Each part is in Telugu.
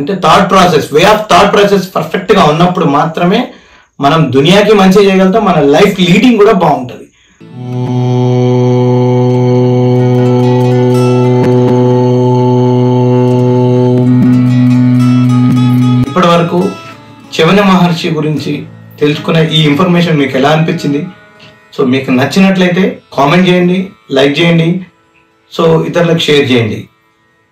అంటే thought process, way of thought process perfect గా ఉన్నప్పుడు మాత్రమే మనం దునియాకి మంచి చేయగలుగుతాం, మన లైఫ్ లీడింగ్ కూడా బాగుంటుంది. ఇప్పటి వరకు చవన మహర్షి గురించి తెలుసుకునే ఈ ఇన్ఫర్మేషన్ మీకు ఎలా అనిపించింది? సో మీకు నచ్చినట్లయితే కామెంట్ చేయండి, లైక్ చేయండి, సో ఇతరులకు షేర్ చేయండి.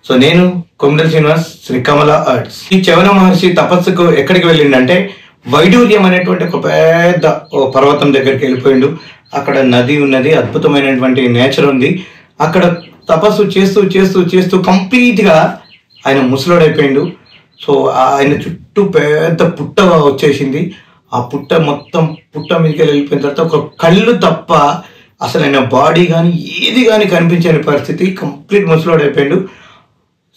సో నేను కొమిరెల్లి శ్రీనివాస్, శ్రీ కమల ఆర్ట్స్. ఈ చవన మహర్షి తపస్సుకు ఎక్కడికి వెళ్ళిండంటే వైడూర్యం అనేటువంటి ఒక పెద్ద పర్వతం దగ్గరికి వెళ్ళిపోయిండు. అక్కడ నది ఉన్నది, అద్భుతమైనటువంటి నేచర్ ఉంది. అక్కడ తపస్సు చేస్తూ చేస్తూ చేస్తూ కంప్లీట్ గా ఆయన ముసలోడైపోయిండు. సో ఆయన చుట్టూ పెద్ద పుట్ట వచ్చేసింది. ఆ పుట్ట మొత్తం పుట్ట మీదకి వెళ్ళిపోయిన తర్వాత ఒక కళ్ళు తప్ప అసలు ఆయన బాడీ కానీ ఏది కానీ కనిపించని పరిస్థితి, కంప్లీట్ ముసలోడైపోయిండు.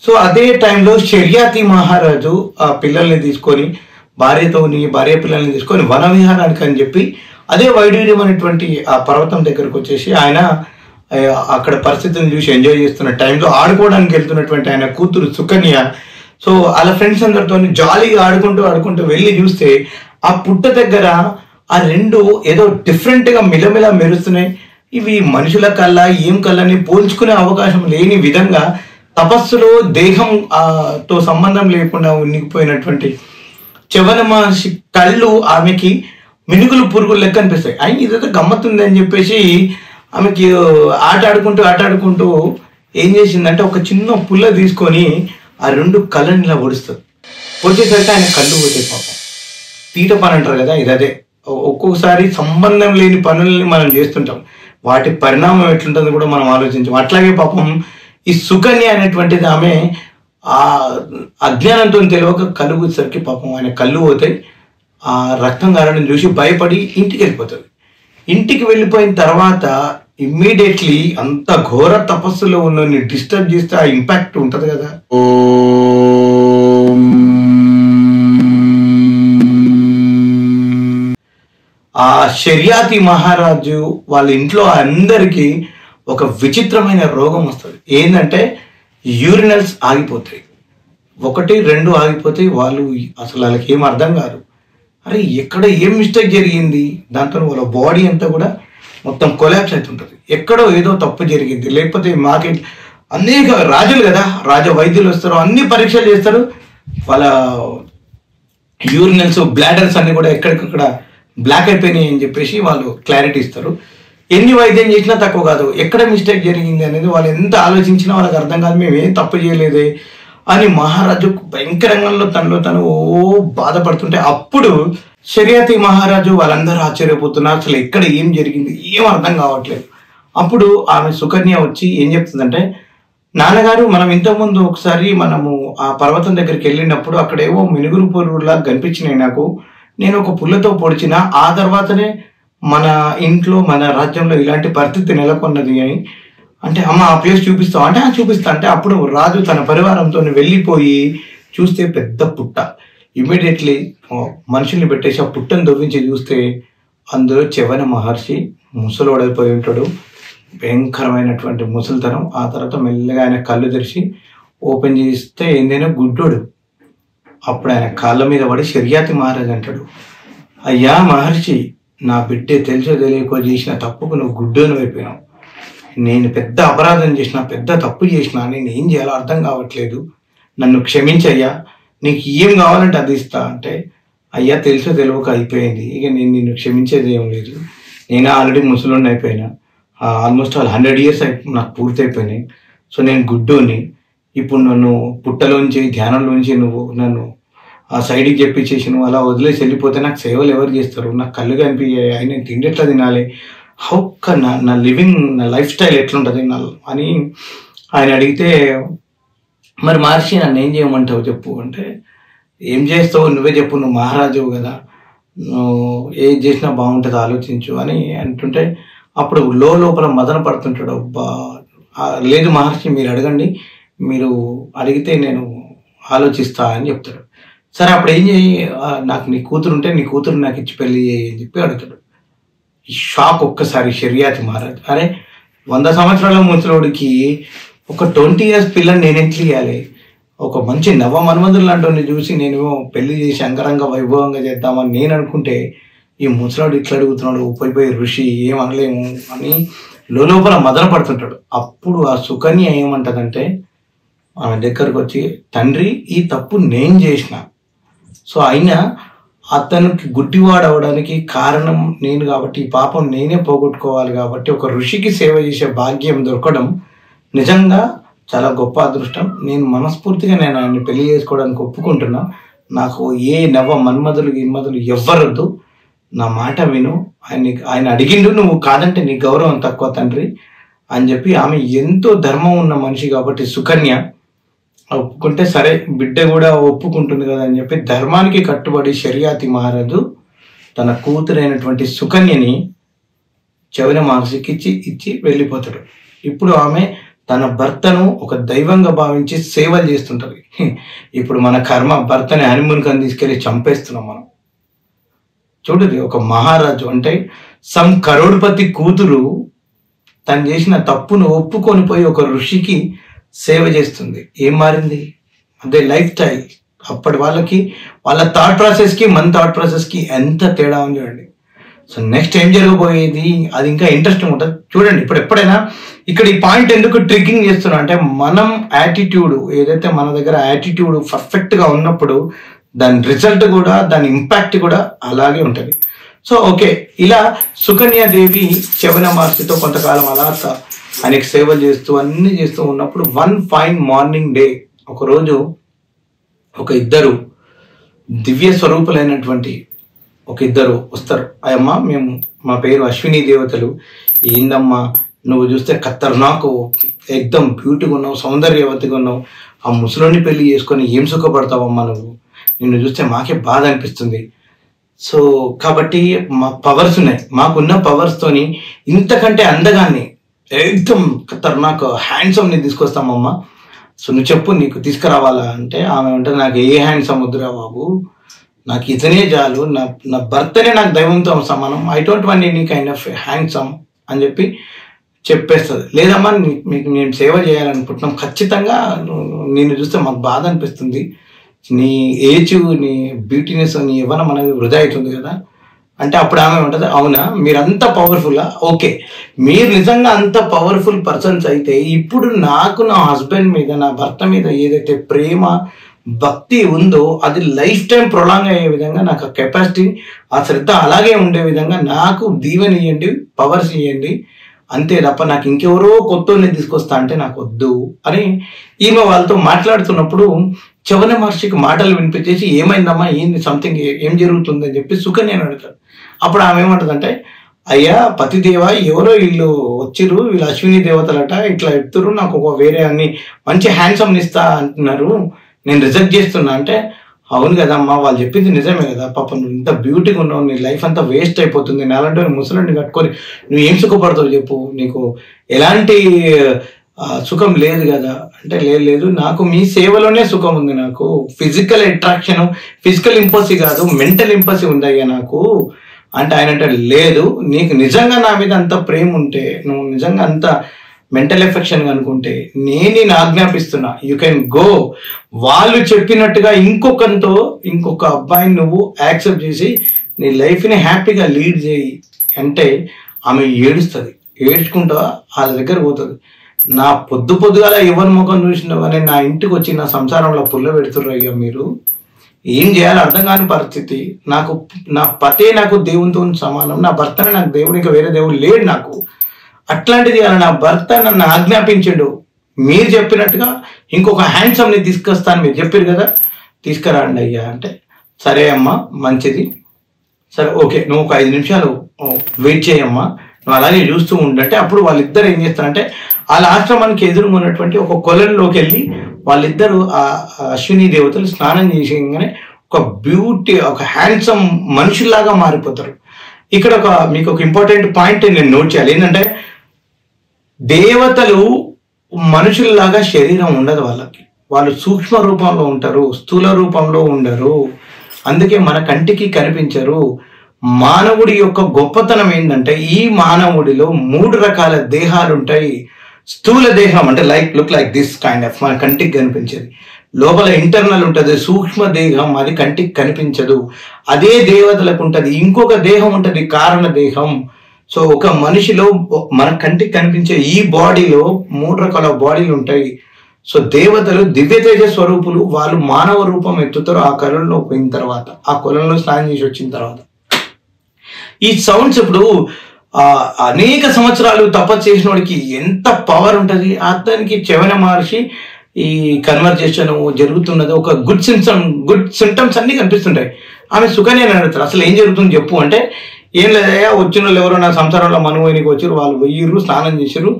సో అదే టైంలో షర్యాతి మహారాజు ఆ పిల్లల్ని తీసుకొని భార్య పిల్లల్ని తీసుకొని వనవిహారానికి అని చెప్పి అదే వైడూర్యం అనేటువంటి ఆ పర్వతం దగ్గరకు వచ్చేసి ఆయన అక్కడ పరిస్థితిని చూసి ఎంజాయ్ చేస్తున్న టైంలో ఆడుకోవడానికి వెళ్తున్నటువంటి ఆయన కూతురు సుకన్య, సో వాళ్ళ ఫ్రెండ్స్ అందరితో జాలీగా ఆడుకుంటూ వెళ్ళి చూస్తే ఆ పుట్ట దగ్గర ఆ రెండు ఏదో డిఫరెంట్ గా మిలమిల మెరుస్తున్నాయి. ఇవి మనుషుల కళ్ళ ఏం కళ్ళని పోల్చుకునే అవకాశం లేని విధంగా తపస్సులో దేహం తో సంబంధం లేకుండా ఉనికిపోయినటువంటి చవన మహర్షి కళ్ళు ఆమెకి మినుగులు పురుగులు లెక్క అనిపిస్తాయి. అయినా ఇదైతే గమ్మత్తుంది అని చెప్పేసి ఆమెకి ఆట ఆడుకుంటూ ఏం చేసిందంటే ఒక చిన్న పుల్ల తీసుకొని ఆ రెండు కళ్ళని ఇలా పొడుస్తుంది. పొడిచేసరికి ఆయన కళ్ళు పోతాయి. పాపం తీట పని అంటారు కదా, ఇదే ఒక్కొక్కసారి సంబంధం లేని పనుల్ని మనం చేస్తుంటాం, వాటి పరిణామం ఎట్లుంటుందో కూడా మనం ఆలోచించాం. అట్లాగే పాపం ఈ సుకన్య అనేటువంటిది ఆమె ఆ అజ్ఞానంతో తెలియక కళ్ళు వచ్చేసరికి పాపం ఆయన కళ్ళు పోతాయి. ఆ రక్తం కారడం చూసి భయపడి ఇంటికి వెళ్ళిపోతుంది. ఇంటికి వెళ్ళిపోయిన తర్వాత ఇమ్మీడియట్లీ అంత ఘోర తపస్సులో ఉన్న డిస్టర్బ్ చేస్తే ఆ ఇంపాక్ట్ ఉంటది కదా. ఆ షర్యాతి మహారాజు వాళ్ళ ఇంట్లో అందరికీ ఒక విచిత్రమైన రోగం వస్తుంది. ఏంటంటే యూరినల్స్ ఆగిపోతాయి, 1, 2 ఆగిపోతాయి. వాళ్ళు అసలు వాళ్ళకి ఏం అర్థం కాదు, అరే ఎక్కడ ఏం మిస్టేక్ జరిగింది, దాంతో వాళ్ళ బాడీ అంతా కూడా మొత్తం కొలాప్స్ అవుతుంటుంది. ఎక్కడో ఏదో తప్పు జరిగింది, లేకపోతే మాకు అనేక రాజులు కదా, రాజ వైద్యులు వస్తారు, అన్ని పరీక్షలు చేస్తారు, వాళ్ళ యూరినల్స్ బ్లాడర్స్ అన్ని కూడా ఎక్కడికక్కడ బ్లాక్ అయిపోయినాయి అని చెప్పేసి వాళ్ళు క్లారిటీ ఇస్తారు. ఎన్ని వైద్యం చేసినా తక్కువ కాదు, ఎక్కడ మిస్టేక్ జరిగింది అనేది వాళ్ళు ఎంత ఆలోచించినా వాళ్ళకి అర్థం కాదు, మేము ఏం తప్పు చేయలేదే అని మహారాజు భయంకరంగా తనలో తను బాధపడుతుంటే అప్పుడు షర్యాతి మహారాజు వాళ్ళందరూ ఆశ్చర్యపోతున్నారు, అసలు ఎక్కడ ఏం జరిగింది ఏం అర్థం కావట్లేదు. అప్పుడు ఆమె సుకన్య వచ్చి ఏం చెప్తుందంటే, నాన్నగారు మనం ఇంతకుముందు ఒకసారి మనము ఆ పర్వతం దగ్గరికి వెళ్ళినప్పుడు అక్కడేవో మినుగురు పురుగులా కనిపించినాయి నాకు, నేను ఒక పుల్లతో పొడిచిన, ఆ తర్వాతనే మన ఇంట్లో మన రాజ్యంలో ఇలాంటి పరిస్థితి నెలకొన్నది అని అంటే, అమ్మ ఆ ప్లేస్ చూపిస్తావు అంటే చూపిస్తా అంటే, అప్పుడు రాజు తన పరివారంతో వెళ్ళిపోయి చూస్తే పెద్ద పుట్ట. ఇమ్మీడియట్లీ మనుషుల్ని పెట్టేసి ఆ పుట్టను దొవ్వించి చూస్తే అందులో చవన మహర్షి ముసలోడైపోయి ఉంటాడు, భయంకరమైనటువంటి ముసలితనం. ఆ తర్వాత మెల్లగా ఆయన కళ్ళు తెరిచి ఓపెన్ చేస్తే ఏందైనా గుడ్డోడు. అప్పుడు ఆయన కాళ్ళ మీద పడి షర్యాతి మహారాజ్ అంటాడు, అయ్యా మహర్షి, నా బిడ్డే తెలుసో తెలియకో చేసిన తప్పుకు నువ్వు గుడ్డోను అయిపోయినావు, నేను పెద్ద అపరాధం చేసిన, పెద్ద తప్పు చేసిన, నేను ఏం చేయాలో అర్థం కావట్లేదు, నన్ను క్షమించయ్యా, నీకు ఏం కావాలంటే అది ఇస్తా అంటే, అయ్యా తెలుసో తెలియక అయిపోయింది, ఇక నేను నిన్ను క్షమించేది ఏం లేదు, నేను ఆల్రెడీ ముసలోడిని అయిపోయినా, ఆల్మోస్ట్ 100 years నాకు పూర్తి అయిపోయినాయి, సో నేను గుడ్డోని, ఇప్పుడు నన్ను పుట్టలోంచి ధ్యానంలోంచి నువ్వు నన్ను ఆ సైడ్కి చెప్పించేసి నువ్వు అలా వదిలేసి వెళ్ళిపోతే నాకు సేవలు ఎవరు చేస్తారు, నాకు కళ్ళు కనిపించాయి, ఆయన తిండి ఎట్లా తినాలి, నా లివింగ్ నా లైఫ్ స్టైల్ ఎట్లుంటుంది అని ఆయన అడిగితే, మరి మహర్షి నన్ను ఏం చేయమంటావు చెప్పు అంటే, ఏం చేస్తావు నువ్వే చెప్పు, నువ్వు మహారాజువు కదా, నువ్వు ఏం చేసినా బాగుంటుంది ఆలోచించు అని అంటుంటే, అప్పుడు లోపల మదన పడుతుంటాడు, లేదు మహర్షి మీరు అడగండి, మీరు అడిగితే నేను ఆలోచిస్తా అని చెప్తాడు. సరే అప్పుడు ఏం చేయి, నాకు నీ కూతురు ఉంటే నీ కూతురు నాకు ఇచ్చి పెళ్లి చేయి అని చెప్పి అడుగుతాడు. ఈ షాక్ ఒక్కసారి షర్యాతి మహారాజ్, అరే 100 సంవత్సరాల ముసలోడికి ఒక 20 years పిల్లని నేను ఎట్లా ఇవ్వాలి, ఒక మంచి నవ మన్మధులు లాంటి చూసి నేను పెళ్లి చేసి అంగరంగ వైభవంగా చేద్దామని నేను అనుకుంటే ఈ ముసలాడు ఇట్లా అడుగుతున్నాడు, పోయి ఋషి ఏమనలేము అని లోపల మదన పడుతుంటాడు. అప్పుడు ఆ సుకన్య ఏమంటదంటే ఆమె దగ్గరకు వచ్చి, తండ్రి ఈ తప్పు నేను చేసిన, సో అయినా అతనికి గుడ్డివాడు అవడానికి కారణం నేను కాబట్టి ఈ పాపం నేనే పోగొట్టుకోవాలి కాబట్టి ఒక ఋషికి సేవ చేసే భాగ్యం దొరకడం నిజంగా చాలా గొప్ప అదృష్టం. నేను మనస్ఫూర్తిగా ఆయన్ని పెళ్లి చేసుకోవడానికి ఒప్పుకుంటున్నా. నాకు ఏ నవ మన్మధులు ఎవ్వరొద్దు, నా మాట విను. ఆయన అడిగిండు, నువ్వు కాదంటే నీ గౌరవం తక్కువ తండ్రి అని చెప్పి ఆమె ఎంతో ధర్మం ఉన్న మనిషి కాబట్టి సుకన్య ఒప్పుకుంటే సరే బిడ్డ కూడా ఒప్పుకుంటుంది కదా అని చెప్పి ధర్మానికి కట్టుబడి శర్యాతి మహారాజు తన కూతురైనటువంటి సుకన్యని చవన మహర్షికి ఇచ్చి వెళ్ళిపోతాడు. ఇప్పుడు ఆమె తన భర్తను ఒక దైవంగా భావించి సేవలు చేస్తుంటది. ఇప్పుడు మన కర్మ భర్తని హనీమూన్కి తీసుకెళ్లి చంపేస్తున్నాం మనం. చూడండి, ఒక మహారాజు అంటే సమ్ కరోడ్పతి కూతురు తను చేసిన తప్పును ఒప్పుకొని పోయి ఒక ఋషికి సేవ చేస్తుంది. ఏం మారింది? అదే లైఫ్ స్టైల్. అప్పటి వాళ్ళకి వాళ్ళ థాట్ ప్రాసెస్కి మన థాట్ ప్రాసెస్కి ఎంత తేడా ఉంది చూడండి. సో నెక్స్ట్ ఏం జరగబోయేది అది ఇంకా ఇంట్రెస్టింగ్ ఉంటుంది చూడండి. ఇప్పుడు ఎప్పుడైనా ఇక్కడ ఈ పాయింట్ ఎందుకు ట్రిగ్గింగ్ చేస్తున్నా అంటే మనం యాటిట్యూడ్ ఏదైతే మన దగ్గర యాటిట్యూడ్ పర్ఫెక్ట్గా ఉన్నప్పుడు దాని రిజల్ట్ కూడా దాని ఇంపాక్ట్ కూడా అలాగే ఉంటుంది. సో ఓకే, ఇలా సుకన్యాదేవి చవన మహర్షితో కొంతకాలం అలా ఆయనకి సేవలు చేస్తూ అన్ని చేస్తూ ఉన్నప్పుడు వన్ ఫైన్ మార్నింగ్ డే ఒకరోజు ఒక ఇద్దరు దివ్య స్వరూపులైనటువంటి ఒక ఇద్దరు వస్తారు. అయ్యమ్మ మేము మా పేరు అశ్విని దేవతలు, ఏందమ్మా నువ్వు చూస్తే ఖతర్నాకు ఎక్దమ్ బ్యూటీగా ఉన్నావు, సౌందర్యవతిగా ఉన్నావు, ఆ ముసలోని పెళ్లి చేసుకొని ఏం సుఖపడతావమ్మా నువ్వు, నిన్ను చూస్తే మాకే బాధ అనిపిస్తుంది. సో కాబట్టి మా పవర్స్ ఉన్నాయి, మాకున్న పవర్స్తోని ఇంతకంటే అందగాన్ని ఎక్దమ్ ఖతర్నాక్ హ్యాండ్సమ్ని తీసుకొస్తామమ్మా, సో నువ్వు చెప్పు నీకు తీసుకురావాలా అంటే ఆమె అంటే నాకు ఏ హ్యాండ్సమ్ వద్దురా బాబు, నాకు ఇతనే చాలు, నా భర్తనే నాకు దైవంతో సమానం, I don't want any kind of handsome అని చెప్పి చెప్పేస్తుంది. లేదమ్మా మీకు నేను సేవ చేయాలనుకుంటున్నాం, ఖచ్చితంగా నేను చూస్తే మాకు బాధ అనిపిస్తుంది, నీ ఏజ్ నీ బ్యూటీనెస్ నీ యవ్వనం అనేది వృధా అవుతుంది కదా అంటే అప్పుడు ఆమె ఉంటుంది, అవునా మీరంతా పవర్ఫుల్లా, ఓకే మీరు నిజంగా అంత పవర్ఫుల్ పర్సన్స్ అయితే ఇప్పుడు నాకు నా హస్బెండ్ మీద నా భర్త మీద ఏదైతే ప్రేమ భక్తి ఉందో అది లైఫ్ టైం ప్రొలాంగ్ అయ్యే విధంగా నాకు ఆ కెపాసిటీ ఆ శ్రద్ధ అలాగే ఉండే విధంగా నాకు దీవెన ఇవ్వండి, పవర్స్ ఇవ్వండి, అంతే తప్ప నాకు ఇంకెవరో కొత్తోళ్ళని తీసుకొస్తా అంటే నాకు వద్దు అని ఈమె వాళ్ళతో మాట్లాడుతున్నప్పుడు చవన మహర్షికి మాటలు వినిపించేసి ఏమైందమ్మా ఏంది సంథింగ్ ఏం జరుగుతుంది అని చెప్పి సుకన్యని అడుగుతాడు. అప్పుడు ఆమె ఏమంటుందంటే, అయ్యా పతిదేవ ఎవరో వీళ్ళు వచ్చిర్రు, వీళ్ళు అశ్విని దేవతలట, ఇట్లా ఎత్తురు, నాకు ఒక వేరే అన్ని మంచి హ్యాండ్సమ్ని ఇస్తా అంటున్నారు, నేను రిజెక్ట్ చేస్తున్నా అంటే, అవును కదమ్మా వాళ్ళు చెప్పింది నిజమే కదా, పాప నువ్వు ఇంత బ్యూటీగా ఉన్నావు, నీ లైఫ్ అంతా వేస్ట్ అయిపోతుంది, నేలంటే ముసలిని కట్టుకొని నువ్వు ఏం సుఖపడతావు చెప్పు, నీకు ఎలాంటి సుఖం లేదు కదా అంటే, లేదు నాకు మీ సేవలోనే సుఖం ఉంది, నాకు ఫిజికల్ అట్రాక్షన్ ఫిజికల్ ఇంపల్సి కాదు మెంటల్ ఇంపల్సి ఉందయ్యా నాకు అంటే ఆయన అంటే, లేదు నీకు నిజంగా నా మీద అంత ప్రేమ ఉంటే, నువ్వు నిజంగా అంత మెంటల్ ఎఫెక్షన్ అనుకుంటే నేను ఆజ్ఞాపిస్తున్నా, యూ కెన్ గో, వాళ్ళు చెప్పినట్టుగా ఇంకొక అబ్బాయిని నువ్వు యాక్సెప్ట్ చేసి నీ లైఫ్ని హ్యాపీగా లీడ్ చేయి అంటే ఆమె ఏడుస్తుంది. ఏడ్చుకుంటా వాళ్ళ దగ్గర పోతుంది. నా పొద్దుగాల ఎవరి ముఖం చూసినా కానీ నా ఇంటికి వచ్చి నా సంసారంలో పుల్ల పెడుతుర్రు అయ్యా, మీరు ఏం చేయాలో అర్థం కాని పరిస్థితి, నాకు నా పతే నాకు దేవునితో సమానం, నా భర్తనే నాకు దేవుడు, ఇంకా వేరే దేవుడు లేడు నాకు, అట్లాంటిది అలా నా భర్త నన్ను ఆజ్ఞాపించాడు, మీరు చెప్పినట్టుగా ఇంకొక హ్యాండ్సమ్ని తీసుకొస్తాను మీరు చెప్పారు కదా, తీసుకురండి అయ్యా అంటే, సరే అమ్మా మంచిది, సరే ఓకే నువ్వు ఒక 5 నిమిషాలు వెయిట్ చేయమ్మా, నువ్వు అలాగే చూస్తూ ఉండంటే అప్పుడు వాళ్ళిద్దరు ఏం చేస్తారంటే వాళ్ళ ఆశ్రమానికి ఎదురుగా ఉన్నటువంటి ఒక కొలంలోకి వెళ్ళి వాళ్ళిద్దరు ఆ అశ్విని దేవతలు స్నానం చేసేయగానే ఒక బ్యూటీ ఒక హ్యాండ్సమ్ మనుషుల్లాగా మారిపోతారు. ఇక్కడ మీకు ఒక ఇంపార్టెంట్ పాయింట్ నేను నోట్ చేయాలి, ఏంటంటే దేవతలు మనుషుల్లాగా శరీరం ఉండదు వాళ్ళకి, వాళ్ళు సూక్ష్మ రూపంలో ఉంటారు, స్థూల రూపంలో ఉండరు, అందుకే మన కంటికి కనిపించరు. మానవుడి యొక్క గొప్పతనం ఏంటంటే ఈ మానవుడిలో 3 రకాల దేహాలు ఉంటాయి. స్థూల దేహం అంటే look like this kind of మన కంటికి కనిపించేది. లోపల ఇంటర్నల్ ఉంటుంది, సూక్ష్మ దేహం, అది కంటికి కనిపించదు. అదే దేవతలకు ఉంటుంది. ఇంకొక దేహం ఉంటుంది, కారణ దేహం. సో ఒక మనిషిలో మన కంటికి కనిపించే ఈ బాడీలో 3 రకాల బాడీలు ఉంటాయి. సో దేవతలు దివ్య తేజ స్వరూపులు. వాళ్ళు మానవ రూపం ఎత్తుతారు ఆ కొలంలో పోయిన తర్వాత, ఆ కొలంలో స్నానం చేసి వచ్చిన తర్వాత. ఈ సౌండ్స్ ఇప్పుడు అనేక సంవత్సరాలు తపస్సు చేసిన వాడికి ఎంత పవర్ ఉంటుంది. అతనికి చవన మహర్షి ఈ కన్వర్జేషన్ జరుగుతున్నది, ఒక గుడ్ సింటమ్స్ అన్ని కనిపిస్తుంటాయి. ఆమె సుకన్యని అడుగుతారు, అసలు ఏం జరుగుతుంది చెప్పు అంటే, ఏం లేదయ్యా, వచ్చిన వాళ్ళు ఎవరో నా సంసారంలో మనువైనకి వచ్చారు, వాళ్ళు పోయిర్రు, స్నానం చేసారు,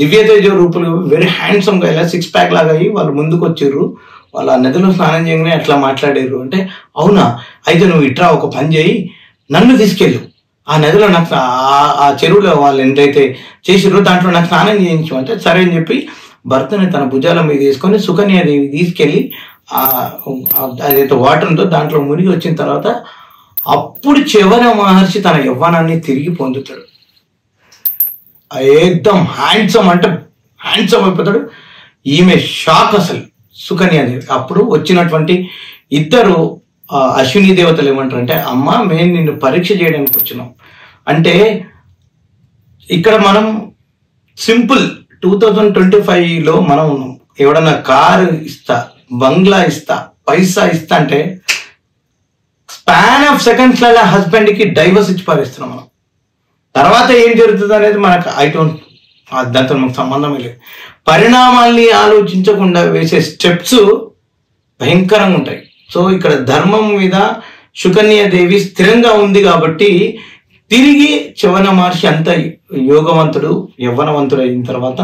దివ్యతేజ రూపులు వెరీ హ్యాండ్సమ్ గా ఇలా 6 ప్యాక్ లాగా అయ్యి వాళ్ళు ముందుకు వచ్చారు, వాళ్ళు ఆ నదిలో స్నానం చేయగానే అట్లా మాట్లాడారు అంటే, అవునా అయితే నువ్వు ఇట్రా, ఒక పని చేయి, నన్ను తీసుకెళ్ళు ఆ నదిలో, నాకు ఆ చెరువులో వాళ్ళు ఎంతైతే చేసిర్రో దాంట్లో నాకు స్నానం చేయించు అంటే, సరే అని చెప్పి భర్తని తన భుజాల మీద తీసుకొని సుకన్యాదేవి తీసుకెళ్లి అదైతే వాటర్ ఉందో దాంట్లో మునిగి వచ్చిన తర్వాత అప్పుడు చవన మహర్షి తన యవ్వనాన్ని తిరిగి పొందుతాడు. ఏకదం హ్యాండ్సమ్ అంటే హ్యాండ్సమ్ అయిపోతాడు. ఈమె షాక్ అసలు సుకన్యాదేవి. అప్పుడు వచ్చినటువంటి ఇద్దరు అశ్విని దేవతలు ఏమంటారు అంటే, అమ్మ మేము నిన్ను పరీక్ష చేయడానికి వచ్చినాం అంటే, ఇక్కడ మనం సింపుల్ 2025లో మనం ఉన్నాం. ఎవడన్నా కారు ఇస్తా, బంగ్లా ఇస్తా, పైసా ఇస్తా అంటే స్పాన్ ఆఫ్ సెకండ్స్ లలో హస్బెండ్ కి డైవర్స్ ఇచ్చి పారేస్తున్నాం మనం. తర్వాత ఏం జరుగుతుంది అనేది మనకు దాంతో మనకు సంబంధమే లేదు. పరిణామాల్ని ఆలోచించకుండా వేసే స్టెప్స్ భయంకరంగా ఉంటాయి. సో ఇక్కడ ధర్మం మీద సుకన్యాదేవి స్థిరంగా ఉంది కాబట్టి తిరిగి చవన మహర్షి అంత యోగవంతుడు, యవ్వనవంతుడు అయిన తర్వాత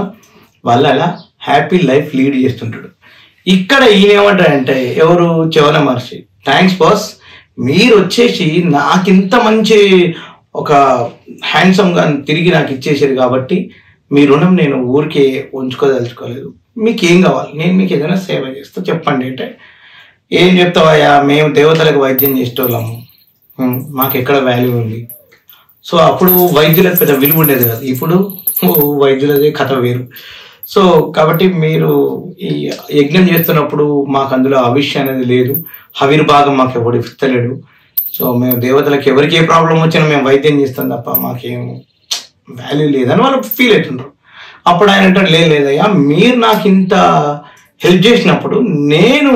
వాళ్ళు అలా హ్యాపీ లైఫ్ లీడ్ చేస్తుంటాడు. ఇక్కడ ఈయన ఏమంటాడంటే, ఎవరు చవన మహర్షి, థ్యాంక్స్ బాస్, మీరు వచ్చేసి నాకింత మంచి ఒక హ్యాండ్సమ్ గా తిరిగి నాకు ఇచ్చేసారు కాబట్టి మీ రుణం నేను ఊరికే ఉంచుకోదలుచుకోలేదు. మీకు ఏం కావాలి, నేను మీకు ఏదైనా సేవ చేస్తా చెప్పండి అంటే, ఏం చెప్తావయ్యా, మేము దేవతలకు వైద్యం చేసేటోళ్ళము, మాకు ఎక్కడ వాల్యూ ఉంది. సో అప్పుడు వైద్యులకు పెద్ద విలువ ఉండేది కాదు, ఇప్పుడు వైద్యులదే కథ వేరు. సో కాబట్టి మీరు ఈ యజ్ఞం చేస్తున్నప్పుడు మాకు అందులో అవిష్య అనేది లేదు, హవిర్భాగం మాకు ఎవడు ఇస్తలేడు. సో మేము దేవతలకు ఎవరికి ఏ ప్రాబ్లం వచ్చినా మేము వైద్యం చేస్తాం తప్ప మాకేం వాల్యూ లేదని వాళ్ళు ఫీల్ అవుతుండ్రు. అప్పుడు ఆయన అంటాడు, లేదయ్యా, మీరు నాకు ఇంత హెల్ప్ చేసినప్పుడు నేను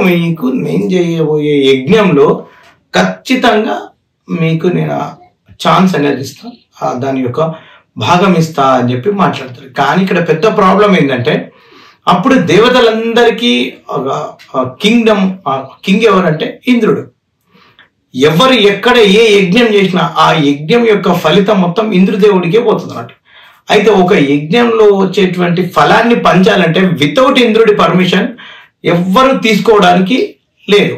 చేయబోయే యజ్ఞంలో ఖచ్చితంగా మీకు నేను ఛాన్స్ అనేది ఇస్తా, దాని యొక్క భాగం ఇస్తా అని చెప్పి మాట్లాడతారు. కానీ ఇక్కడ పెద్ద ప్రాబ్లం ఏంటంటే, అప్పుడు దేవతలందరికీ కింగ్ ఎవరంటే ఇంద్రుడు. ఎవరు ఎక్కడ ఏ యజ్ఞం చేసినా ఆ యజ్ఞం యొక్క ఫలితం మొత్తం ఇంద్రదేవుడికే పోతుంది అన్నట్టు. అయితే ఒక యజ్ఞంలో వచ్చేటువంటి ఫలాన్ని పంచాలంటే వితౌట్ ఇంద్రుడి పర్మిషన్ ఎవ్వరు తీసుకోవడానికి లేదు.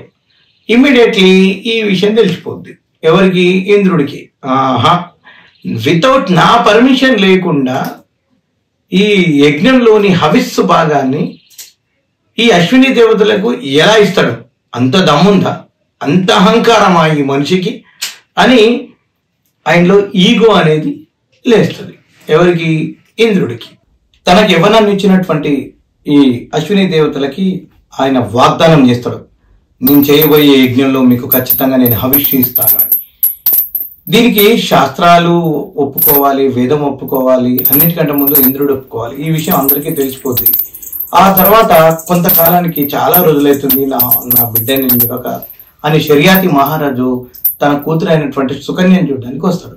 ఇమ్మీడియట్లీ ఈ విషయం తెలిసిపోద్ది ఎవరికి, ఇంద్రుడికి. వితౌట్ నా పర్మిషన్ లేకుండా ఈ యజ్ఞంలోని హవిస్సు భాగాన్ని ఈ అశ్విని దేవతలకు ఎలా ఇస్తాడు, అంత దమ్ముందా, అంత అహంకారమా ఈ మనిషికి అని ఆయనలో ఈగో అనేది లేస్తుంది. ఎవరికి, ఇంద్రుడికి. తనకి యవ్వనాన్ని ఇచ్చినటువంటి ఈ అశ్విని దేవతలకి ఆయన వాగ్దానం చేస్తాడు, నేను చేయబోయే యజ్ఞంలో మీకు ఖచ్చితంగా నేను హవిష్య ఇస్తాను. దీనికి శాస్త్రాలు ఒప్పుకోవాలి, వేదం ఒప్పుకోవాలి, అన్నిటికంటే ముందు ఇంద్రుడు ఒప్పుకోవాలి. ఈ విషయం అందరికీ తెలిసిపోతుంది. ఆ తర్వాత కొంతకాలానికి, చాలా రోజులైతుంది నా బిడ్డని చూడక అని షరియాతి మహారాజు తన కూతురు అయినటువంటి సుకన్యను చూడడానికి వస్తాడు.